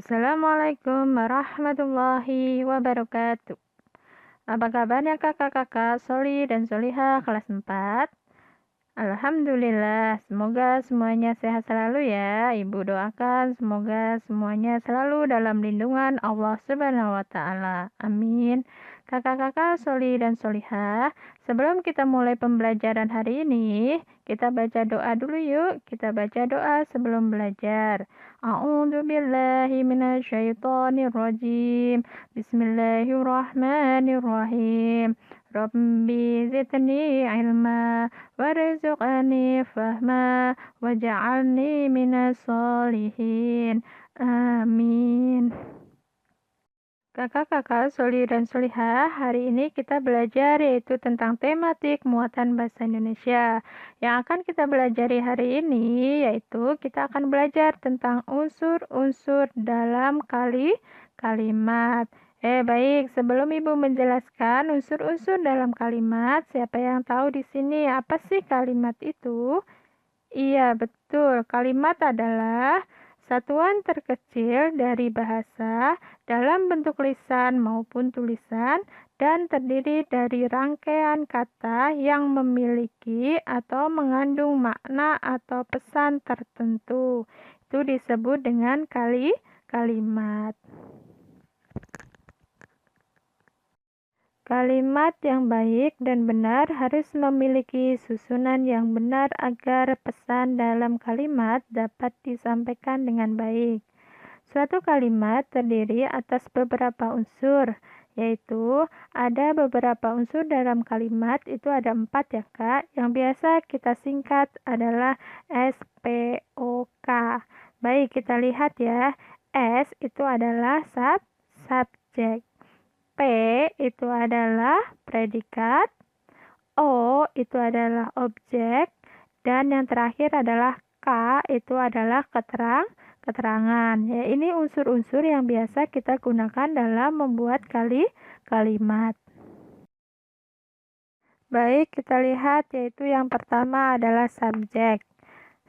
Assalamualaikum warahmatullahi wabarakatuh. Apa kabarnya kakak-kakak Soli dan Solihah kelas 4? Alhamdulillah, semoga semuanya sehat selalu ya. Ibu doakan semoga semuanya selalu dalam lindungan Allah Subhanahu wa taala. Amin. Kakak-kakak Soli dan Solihah, sebelum kita mulai pembelajaran hari ini, kita baca doa dulu yuk. Kita baca doa sebelum belajar. A'udzu billahi minasyaitonir rajim. Bismillahirrahmanirrahim. Rabbi zidni ilma warzuqni fahma waj'alni minas solihin. Amin. Kakak-kakak Soli dan Solihah, hari ini kita belajar yaitu tentang tematik muatan bahasa Indonesia. Yang akan kita belajari hari ini yaitu kita akan belajar tentang unsur-unsur dalam kalimat. Baik, sebelum Ibu menjelaskan unsur-unsur dalam kalimat, siapa yang tahu di sini apa sih kalimat itu? Iya, betul. Kalimat adalah satuan terkecil dari bahasa dalam bentuk lisan maupun tulisan dan terdiri dari rangkaian kata yang memiliki atau mengandung makna atau pesan tertentu. Itu disebut dengan kalimat. Kalimat yang baik dan benar harus memiliki susunan yang benar agar pesan dalam kalimat dapat disampaikan dengan baik. Suatu kalimat terdiri atas beberapa unsur, yaitu ada beberapa unsur dalam kalimat, itu ada 4 ya Kak, yang biasa kita singkat adalah SPOK. Baik, kita lihat ya. S itu adalah subjek. P itu adalah predikat, O itu adalah objek, dan yang terakhir adalah K itu adalah keterangan. Ya, ini unsur-unsur yang biasa kita gunakan dalam membuat kalimat. Baik, kita lihat yaitu yang pertama adalah subjek.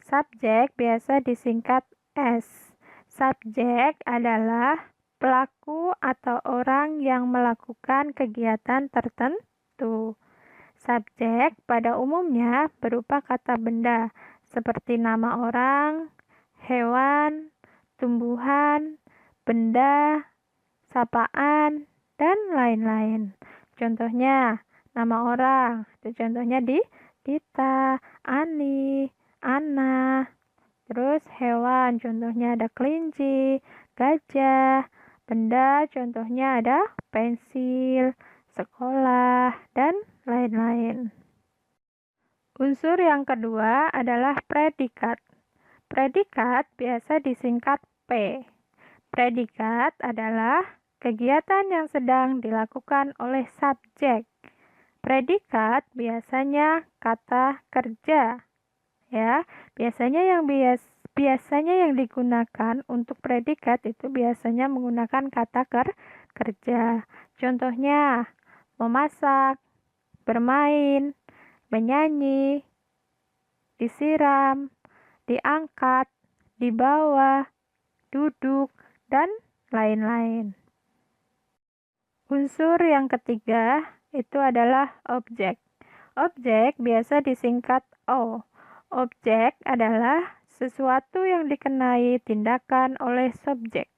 Subjek biasa disingkat S. Subjek adalah pelaku atau orang yang melakukan kegiatan tertentu. Subjek pada umumnya berupa kata benda seperti nama orang, hewan, tumbuhan, benda, sapaan, dan lain-lain. Contohnya, nama orang. Itu contohnya di Dita, Ani, Ana. Terus hewan, contohnya ada kelinci, gajah. Benda, contohnya ada pensil, sekolah, dan lain-lain. Unsur yang kedua adalah predikat. Predikat biasa disingkat P. Predikat adalah kegiatan yang sedang dilakukan oleh subjek. Predikat biasanya kata kerja. Ya, biasanya yang digunakan untuk predikat itu biasanya menggunakan kata kerja. Contohnya, memasak, bermain, menyanyi, disiram, diangkat, dibawa, duduk, dan lain-lain. Unsur yang ketiga itu adalah objek. Objek biasa disingkat O. Objek adalah sesuatu yang dikenai tindakan oleh subjek.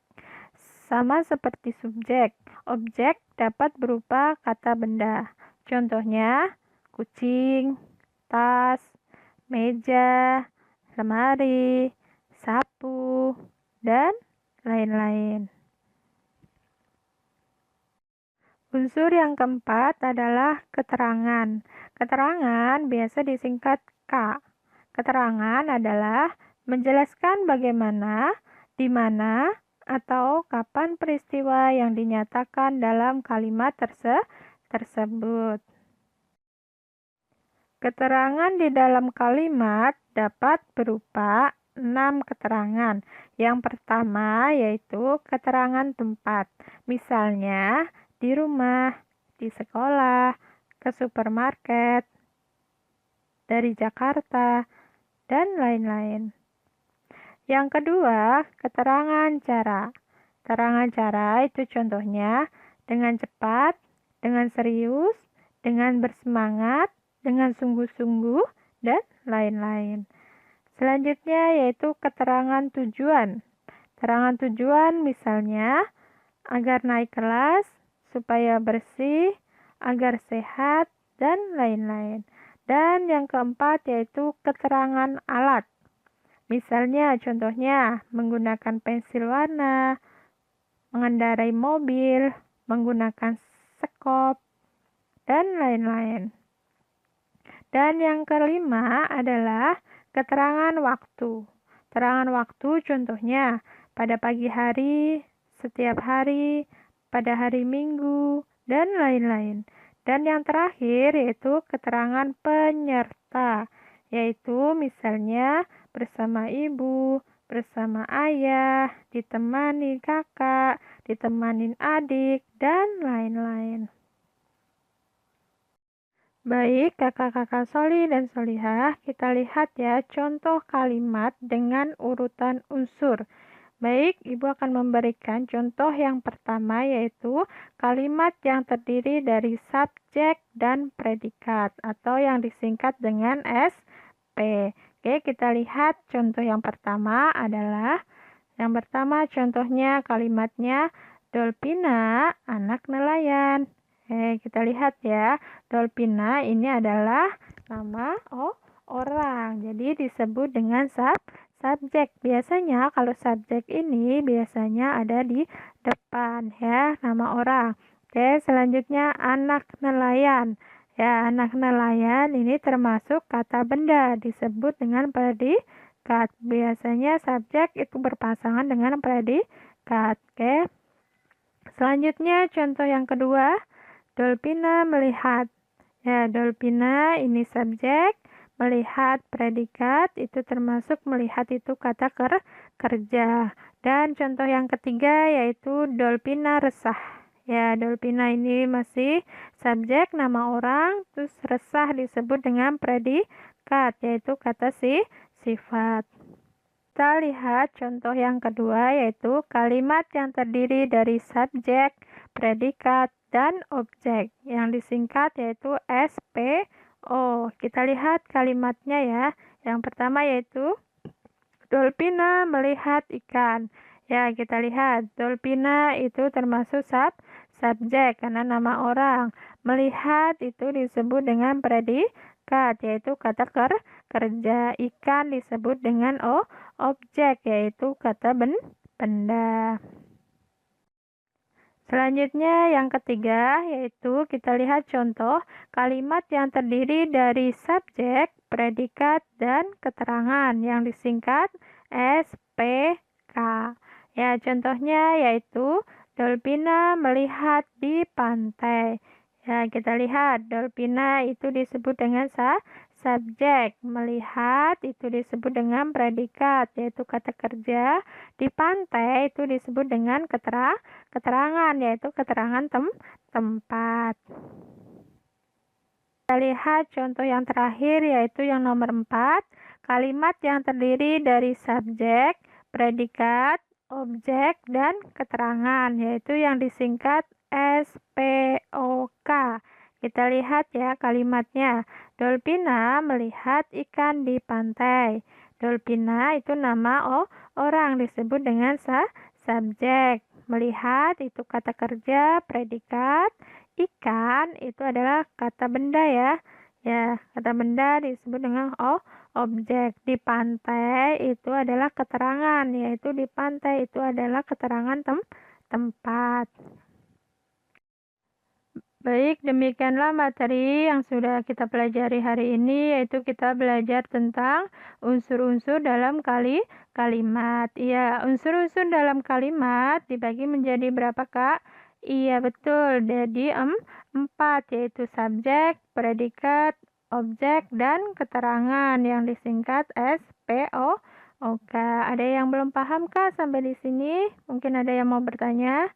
Sama seperti subjek, objek dapat berupa kata benda. Contohnya, kucing, tas, meja, lemari, sapu, dan lain-lain. Unsur yang keempat adalah keterangan. Keterangan biasa disingkat K. Keterangan adalah menjelaskan bagaimana, di mana, atau kapan peristiwa yang dinyatakan dalam kalimat tersebut. Keterangan di dalam kalimat dapat berupa 6 keterangan. Yang pertama yaitu keterangan tempat. Misalnya, di rumah, di sekolah, ke supermarket, dari Jakarta, dan lain-lain. Yang kedua, keterangan cara. Keterangan cara itu contohnya dengan cepat, dengan serius, dengan bersemangat, dengan sungguh-sungguh, dan lain-lain. Selanjutnya yaitu keterangan tujuan. Keterangan tujuan misalnya agar naik kelas, supaya bersih, agar sehat, dan lain-lain. Dan yang keempat yaitu keterangan alat. Misalnya contohnya menggunakan pensil warna, mengendarai mobil, menggunakan sekop, dan lain-lain. Dan yang kelima adalah keterangan waktu. Keterangan waktu contohnya pada pagi hari, setiap hari, pada hari Minggu, dan lain-lain. Dan yang terakhir yaitu keterangan penyerta, yaitu misalnya bersama ibu, bersama ayah, ditemani kakak, ditemani adik, dan lain-lain. Baik, kakak-kakak Soli dan Solihah, kita lihat ya contoh kalimat dengan urutan unsur. Baik, Ibu akan memberikan contoh yang pertama yaitu kalimat yang terdiri dari subjek dan predikat atau yang disingkat dengan SP. Oke, kita lihat contoh yang pertama adalah contohnya kalimatnya Dolpina, anak nelayan. Kita lihat ya, Dolpina ini adalah nama orang. Jadi disebut dengan subjek. Biasanya kalau subjek ini biasanya ada di depan ya, nama orang. Oke, selanjutnya anak nelayan. Ya, anak nelayan ini termasuk kata benda, disebut dengan predikat. Biasanya subjek itu berpasangan dengan predikat. Oke. Selanjutnya contoh yang kedua, Dolpina melihat. Ya, Dolpina ini subjek, melihat predikat, itu termasuk melihat itu kata kerja. Dan contoh yang ketiga yaitu Dolpina resah. Ya, Dolpina ini masih subjek nama orang, terus resah disebut dengan predikat, yaitu kata sifat. Kita lihat contoh yang kedua yaitu kalimat yang terdiri dari subjek, predikat, dan objek yang disingkat yaitu SPO. Kita lihat kalimatnya ya. Yang pertama yaitu Dolpina melihat ikan. Ya, kita lihat Dolpina itu termasuk subjek karena nama orang. Melihat itu disebut dengan predikat yaitu kata kerja. Ikan disebut dengan objek yaitu kata benda. Selanjutnya yang ketiga yaitu kita lihat contoh kalimat yang terdiri dari subjek, predikat, dan keterangan yang disingkat SPK. Ya, contohnya yaitu Dolpina melihat di pantai. Ya, kita lihat Dolpina itu disebut dengan subjek, melihat itu disebut dengan predikat yaitu kata kerja, di pantai itu disebut dengan keterangan yaitu keterangan tempat. Kita lihat contoh yang terakhir yaitu yang nomor 4, kalimat yang terdiri dari subjek, predikat, objek, dan keterangan yaitu yang disingkat SPOK. Kita lihat ya kalimatnya. Dolpina melihat ikan di pantai. Dolpina itu nama orang disebut dengan subjek. Melihat itu kata kerja, predikat. Ikan itu adalah kata benda ya. Ya, kata benda disebut dengan objek. Di pantai itu adalah keterangan, yaitu di pantai itu adalah keterangan tempat. Baik, demikianlah materi yang sudah kita pelajari hari ini, yaitu kita belajar tentang unsur-unsur dalam kalimat. Iya, unsur-unsur dalam kalimat dibagi menjadi berapa, Kak? Iya, betul. Jadi 4, yaitu subjek, predikat, objek, dan keterangan yang disingkat SPO. Oke, ada yang belum paham, Kak, sampai di sini? Mungkin ada yang mau bertanya?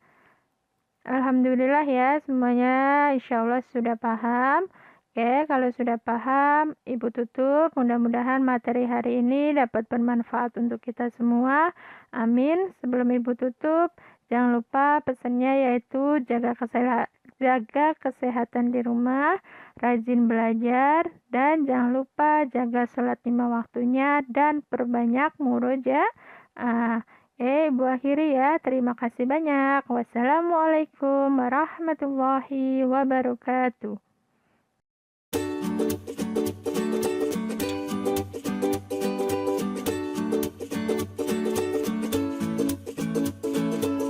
Alhamdulillah ya, semuanya insya Allah sudah paham. Oke, kalau sudah paham, Ibu tutup. Mudah-mudahan materi hari ini dapat bermanfaat untuk kita semua. Amin. Sebelum Ibu tutup, Jangan lupa pesannya yaitu jaga kesehatan di rumah, rajin belajar, dan jangan lupa jaga sholat 5 waktunya dan perbanyak murojaah. Ibu akhiri ya. Terima kasih banyak. Wassalamualaikum warahmatullahi wabarakatuh.